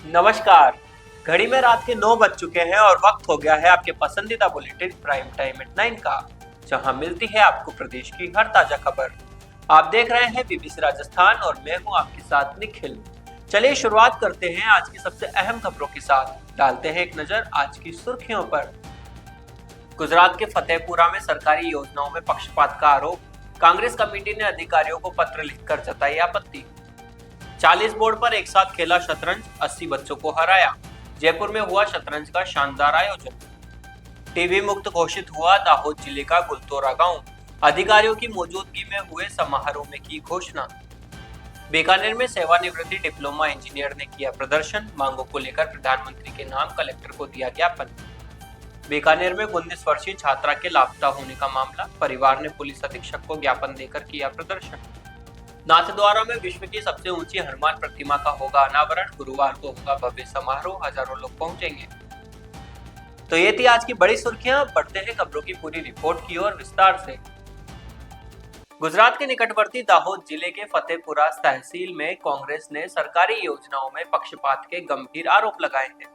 नमस्कार। घड़ी में रात के 9 बज चुके हैं और वक्त हो गया है आपके पसंदीदा बुलेटिन प्राइम टाइम एट 9 का, जहां मिलती है आपको प्रदेश की हर ताजा खबर। आप देख रहे हैं बीबीसी राजस्थान और मैं हूं आपके साथ निखिल। चलिए शुरुआत करते हैं आज की सबसे अहम खबरों के साथ। डालते हैं एक नजर आज की सुर्खियों पर। गुजरात के फतेहपुरा में सरकारी योजनाओं में पक्षपात का आरोप। कांग्रेस कमेटी ने अधिकारियों को पत्र लिखकर जताई आपत्ति। 40 बोर्ड पर एक साथ खेला शतरंज, 80 बच्चों को हराया। जयपुर में हुआ शतरंज का शानदार आयोजन। टीबी मुक्त घोषित हुआ दाहोद जिले का गुलतोरा गांव। अधिकारियों की मौजूदगी में हुए समारोह में की घोषणा। बीकानेर में सेवानिवृत्ति डिप्लोमा इंजीनियर ने किया प्रदर्शन। मांगों को लेकर प्रधानमंत्री के नाम कलेक्टर को दिया ज्ञापन। बीकानेर में 19 वर्षीय छात्रा के लापता होने का मामला। परिवार ने पुलिस अधीक्षक को ज्ञापन देकर किया प्रदर्शन। नाथद्वारा में विश्व की सबसे ऊंची हनुमान प्रतिमा का होगा अनावरण। गुरुवार को होगा भव्य समारोह, हजारों लोग पहुंचेंगे। तो ये थी आज की बड़ी सुर्खियां। बढ़ते हैं खबरों की पूरी रिपोर्ट की ओर विस्तार से। गुजरात के निकटवर्ती दाहोद जिले के फतेहपुरा तहसील में कांग्रेस ने सरकारी योजनाओं में पक्षपात के गंभीर आरोप लगाए हैं।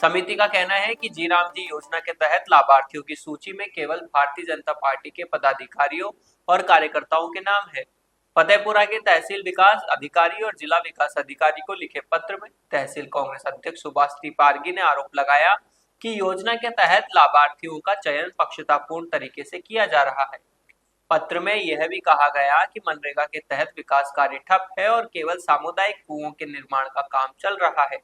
समिति का कहना है कि जी राम जी योजना के तहत लाभार्थियों की सूची में केवल भारतीय जनता पार्टी के पदाधिकारियों और कार्यकर्ताओं के नाम है। फतेहपुरा के तहसील विकास अधिकारी और जिला विकास अधिकारी को लिखे पत्र में तहसील कांग्रेस अध्यक्ष सुभाष त्रिपाठी ने आरोप लगाया कि योजना के तहत लाभार्थियों का चयन पक्षतापूर्ण तरीके से किया जा रहा है। पत्र में यह भी कहा गया कि मनरेगा के तहत विकास कार्य ठप है और केवल सामुदायिक कुओं के निर्माण का काम चल रहा है।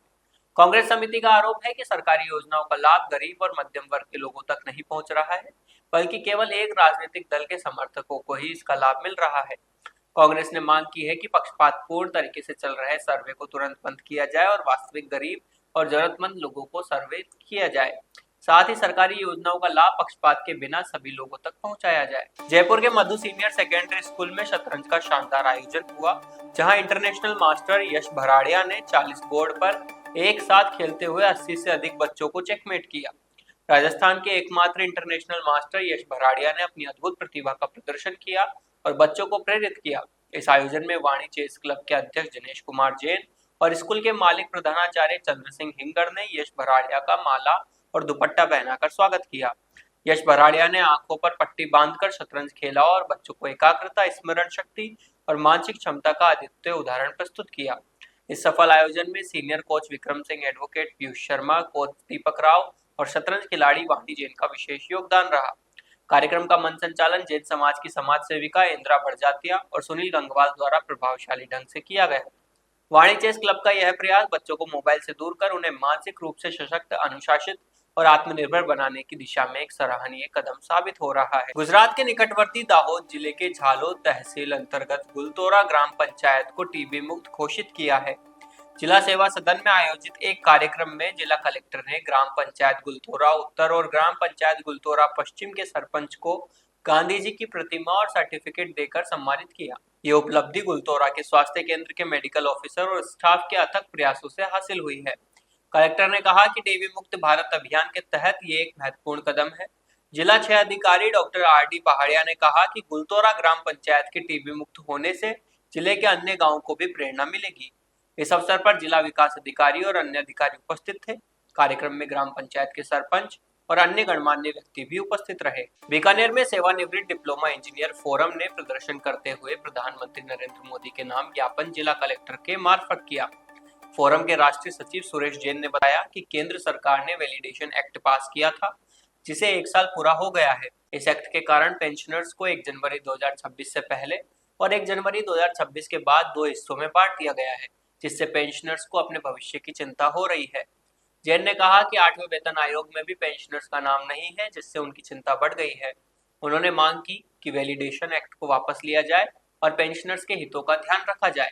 कांग्रेस समिति का आरोप है कि सरकारी योजनाओं का लाभ गरीब और मध्यम वर्ग के लोगों तक नहीं पहुंच रहा है, बल्कि केवल एक राजनीतिक दल के समर्थकों को ही इसका लाभ मिल रहा है। कांग्रेस ने मांग की है कि पक्षपातपूर्ण तरीके से चल रहे सर्वे को तुरंत बंद किया जाए और वास्तविक गरीब और जरूरतमंद लोगों को सर्वे किया जाए। साथ ही सरकारी योजनाओं का लाभ पक्षपात के बिना सभी लोगों तक पहुंचाया जाए। जयपुर के मधु सीनियर सेकेंडरी स्कूल में शतरंज का शानदार आयोजन हुआ, जहां इंटरनेशनल मास्टर यश भराड़िया ने 40 बोर्ड पर एक साथ खेलते हुए 80 से अधिक बच्चों को चेकमेट किया। राजस्थान के एकमात्र इंटरनेशनल मास्टर यश भराड़िया ने अपनी अद्भुत प्रतिभा का प्रदर्शन किया और बच्चों को प्रेरित किया। इस आयोजन में वाणी चेस क्लब के अध्यक्ष दिनेश कुमार जैन और स्कूल के मालिक प्रधानाचार्य चंद्र सिंह हिंगड़ ने यश भराड़िया का माला और दुपट्टा पहनाकर स्वागत किया। यश भराड़िया ने आंखों पर पट्टी बांधकर शतरंज खेला और बच्चों को एकाग्रता, स्मरण शक्ति और मानसिक क्षमता का अद्वितीय उदाहरण प्रस्तुत किया। इस सफल आयोजन में senior coach Vikram Singh, advocate Piyush Sharma, coach Deepak Rao और शतरंज खिलाड़ी वाणी जैन का विशेष योगदान रहा। कार्यक्रम का मंच संचालन जैन समाज की समाज सेविका इंदिरा भड़जातिया और सुनील गंगवाल द्वारा प्रभावशाली ढंग से किया गया। वाणी चेस क्लब का यह प्रयास बच्चों को मोबाइल से दूर कर उन्हें मानसिक रूप से सशक्त, अनुशासित और आत्मनिर्भर बनाने की दिशा में एक सराहनीय कदम साबित हो रहा है। गुजरात के निकटवर्ती दाहोद जिले के झालोद तहसील अंतर्गत गुलतोरा ग्राम पंचायत को टीबी मुक्त घोषित किया है। जिला सेवा सदन में आयोजित एक कार्यक्रम में जिला कलेक्टर ने ग्राम पंचायत गुलतोरा उत्तर और ग्राम पंचायत गुलतोरा पश्चिम के सरपंच को गांधी जी की प्रतिमा और सर्टिफिकेट देकर सम्मानित किया। ये उपलब्धि गुलतोरा के स्वास्थ्य केंद्र के मेडिकल ऑफिसर और स्टाफ के अथक प्रयासों से हासिल हुई है। कलेक्टर ने कहा कि टीबी मुक्त भारत अभियान के तहत ये एक महत्वपूर्ण कदम है। जिला क्षय अधिकारी डॉक्टर आर.डी. पहाड़िया ने कहा कि गुलतोरा ग्राम पंचायत के टीबी मुक्त होने से जिले के अन्य गाँव को भी प्रेरणा मिलेगी। इस अवसर पर जिला विकास अधिकारी और अन्य अधिकारी उपस्थित थे। कार्यक्रम में ग्राम पंचायत के सरपंच और अन्य गणमान्य व्यक्ति भी उपस्थित रहे। बीकानेर में सेवानिवृत्त डिप्लोमा इंजीनियर फोरम ने प्रदर्शन करते हुए प्रधानमंत्री नरेंद्र मोदी के नाम ज्ञापन जिला कलेक्टर के मार्फत किया। फोरम के राष्ट्रीय सचिव सुरेश जैन ने बताया कि केंद्र सरकार ने वैलिडेशन एक्ट पास किया था, जिसे 1 साल पूरा हो गया है। इस एक्ट के कारण पेंशनर्स को 1 जनवरी 2026 से पहले और 1 जनवरी 2026 के बाद 2 हिस्सों में बांट दिया गया है, जिससे पेंशनर्स को अपने भविष्य की चिंता हो रही है। जैन ने कहा कि 8वें वेतन आयोग में भी पेंशनर्स का नाम नहीं है, जिससे उनकी चिंता बढ़ गई है। उन्होंने मांग की कि वैलिडेशन एक्ट को वापस लिया जाए और पेंशनर्स के हितों का ध्यान रखा जाए।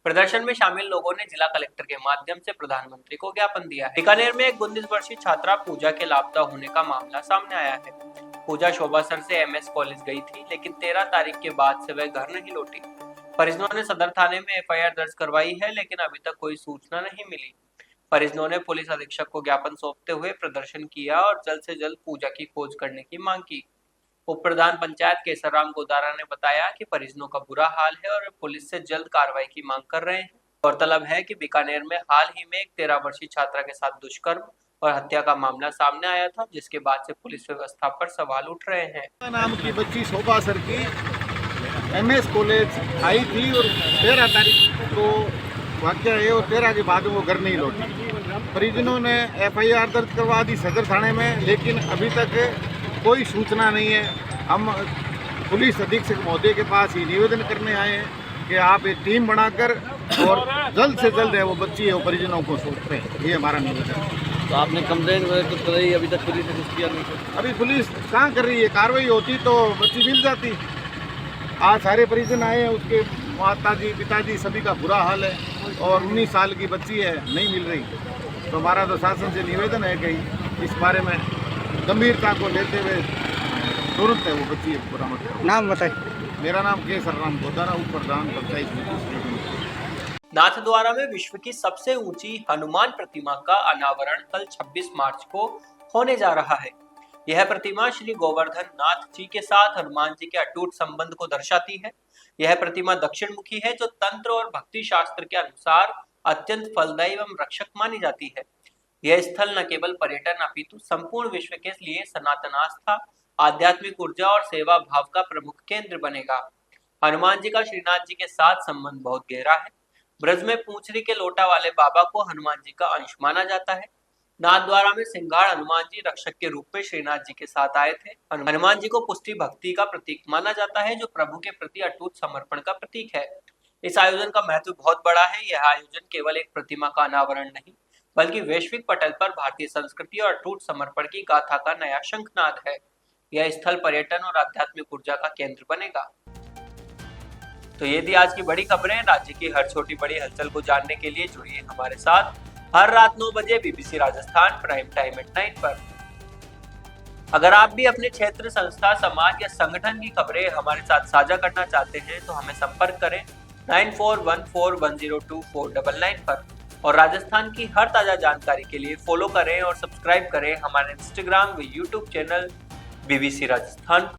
प्रदर्शन में शामिल लोगों ने जिला कलेक्टर के माध्यम से प्रधानमंत्री को ज्ञापन दिया है। बीकानेर में एक 19 वर्षीय छात्रा पूजा के लापता होने का मामला सामने आया है। पूजा शोभासर से एमएस कॉलेज गई थी, लेकिन 13 तारीख के बाद से वह घर नहीं लौटी। परिजनों ने सदर थाने में एफआईआर दर्ज करवाई है, लेकिन अभी तक कोई सूचना नहीं मिली। परिजनों ने पुलिस अधीक्षक को ज्ञापन सौंपते हुए प्रदर्शन किया और जल्द से जल्द पूजा की खोज करने की मांग की। उप प्रधान पंचायत केसर राम गोदारा ने बताया कि परिजनों का बुरा हाल है और पुलिस से जल्द कार्रवाई की मांग कर रहे हैं। गौरतलब है कि बीकानेर में हाल ही में एक 13 वर्षीय छात्रा के साथ दुष्कर्म और हत्या का मामला सामने आया था, जिसके बाद से पुलिस व्यवस्था पर सवाल उठ रहे हैं। नाम की बच्ची शोभा सर की MS कॉलेज आई थी और 13 तारीख को वाक्य है और 13 के बाद वो घर नहीं लौटी। परिजनों ने FIR दर्ज करवा दी सदर थाने में, लेकिन अभी तक कोई सूचना नहीं है। हम पुलिस अधीक्षक महोदय के पास ही निवेदन करने आए हैं कि आप एक टीम बनाकर और जल्द से जल्द है वो बच्ची और परिजनों को सौंप रहे, ये हमारा निवेदन है। तो आपने कंप्लेंट तो कराई, अभी तक पुलिस ने कुछ किया नहीं? अभी पुलिस कहाँ कर रही है? कार्रवाई होती तो बच्ची मिल जाती। आज सारे परिजन आए हैं, उसके माताजी पिताजी सभी का बुरा हाल है और 19 साल की बच्ची है, नहीं मिल रही। तो हमारा तो शासन से निवेदन है कि इस बारे में गंभीरता को लेते हुए तुरंत है वो बच्ची बरामद करो। नाम बताइए। मेरा नाम के सरराम गोदारा, उप प्रधान पंचायत। नाथद्वारा में विश्व की सबसे ऊंची हनुमान प्रतिमा का अनावरण कल 26 मार्च को होने जा रहा है। यह प्रतिमा श्री गोवर्धन नाथ जी के साथ हनुमान जी के अटूट संबंध को दर्शाती है। यह प्रतिमा दक्षिण मुखी है, जो तंत्र और भक्ति शास्त्र के अनुसार अत्यंत फलदायी एवं रक्षक मानी जाती है। यह स्थल न केवल पर्यटन अपितु संपूर्ण विश्व के लिए सनातन आस्था, आध्यात्मिक ऊर्जा और सेवा भाव का प्रमुख केंद्र बनेगा। हनुमान जी का श्रीनाथ जी के साथ संबंध बहुत गहरा है। ब्रज में पूंछरी के लोटा वाले बाबा को हनुमान जी का अंश माना जाता है। नाथद्वारा में सिंघाड़ हनुमान जी रक्षक के रूप में श्रीनाथ जी के साथ आए थे। हनुमान जी को पुष्टि भक्ति का प्रतीक माना जाता है, जो प्रभु के प्रति अटूट समर्पण का प्रतीक है। इस आयोजन का महत्व बहुत बड़ा है। यह आयोजन केवल एक प्रतिमा का अनावरण नहीं, बल्कि वैश्विक पटल पर भारतीय संस्कृति और अटूट समर्पण की गाथा का नया शंखनाद है। यह स्थल पर्यटन और आध्यात्मिक ऊर्जा का केंद्र बनेगा। तो ये थी आज की बड़ी खबरें। राज्य की हर छोटी बड़ी हलचल को जानने के लिए जुड़िए हमारे साथ हर रात 9 बजे BBC Rajasthan prime time at 9 पर। अगर आप भी अपने क्षेत्र, संस्था, समाज या संगठन की खबरें हमारे साथ साझा करना चाहते हैं तो हमें संपर्क करें 9414102499 पर। और राजस्थान की हर ताजा जानकारी के लिए फॉलो करें और सब्सक्राइब करें हमारे इंस्टाग्राम व यूट्यूब चैनल BBC राजस्थान।